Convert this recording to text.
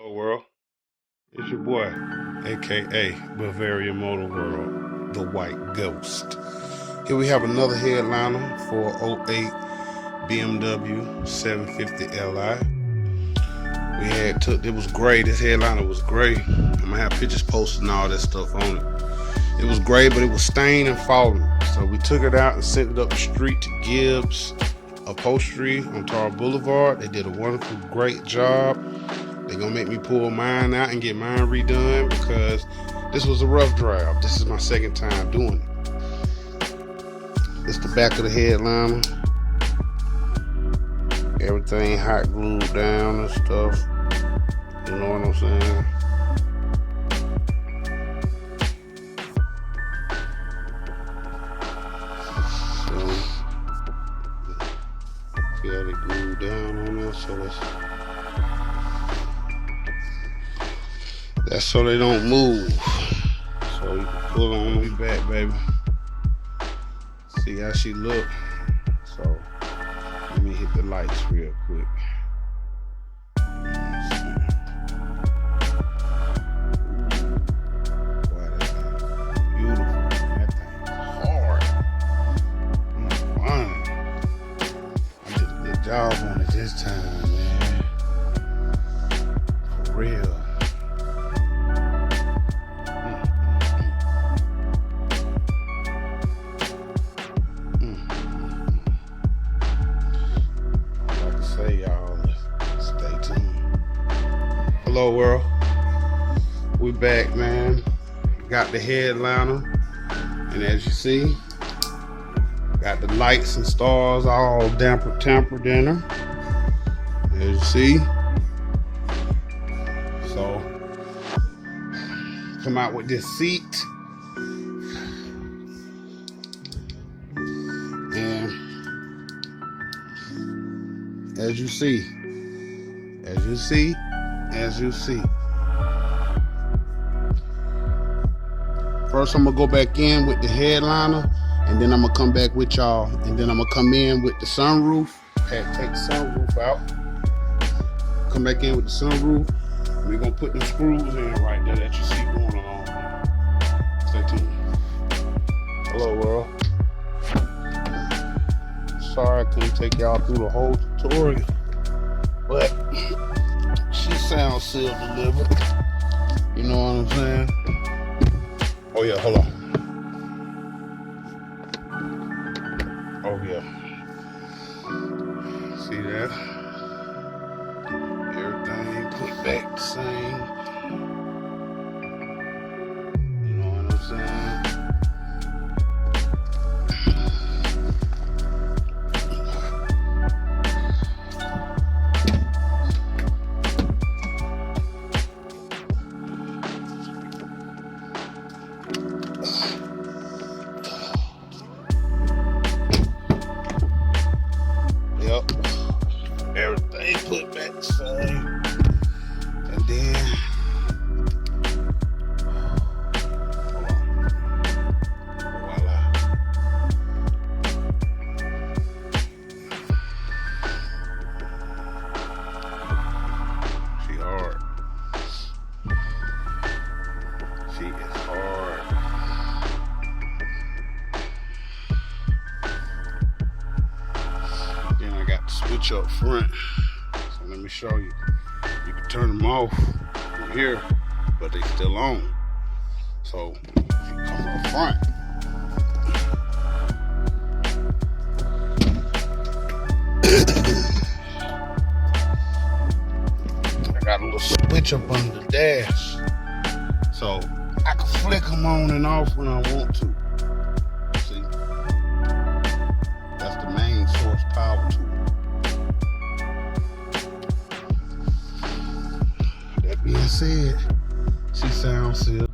Hello world, it's your boy, aka Bavarian Motor World, the White Ghost. Here we have another headliner for 08 BMW 750 Li. It was gray. This headliner was gray. I'm gonna have pictures posted and all that stuff on it. It was gray, but it was stained and falling. So we took it out and sent it up the street to Gibbs Upholstery on Tar Boulevard. They did a wonderful, great job. They're gonna make me pull mine out and get mine redone because this was a rough drive. This is my second time doing it. It's the back of the headliner. Everything hot glued down and stuff. You know what I'm saying? So, got it glued down on there, so that's so they don't move. So you can pull on me back, baby. See how she look. So let me hit the lights real quick. Boy, that thing beautiful. That thing's hard. I did a good job on it this time, man. For real. Hello world, we back, man. Got the headliner, and as you see, got the lights and stars all tampered in her, as you see. So come out with this seat, and as you see. First, I'm gonna go back in with the headliner, and then I'm gonna come back with y'all, and then I'm gonna come in with the sunroof. Take the sunroof out. Come back in with the sunroof. We're gonna put the screws in right there that you see going on. Stay tuned. Hello, world. Sorry I couldn't take y'all through the whole tutorial, but she sounds still delivered. You know what I'm saying? Oh yeah, hold on. Oh yeah. See that? Everything put back the same. You know what I'm saying? Everything put back the same, and then voila. She hard. She is hard. Then I got the switch up front. So let me show you. You can turn them off from here, but they still on. So if you come up front, I got a little switch up under the dash, so I can flick them on and off when I want to. See, that's the main source power tool. That being said, she sounds still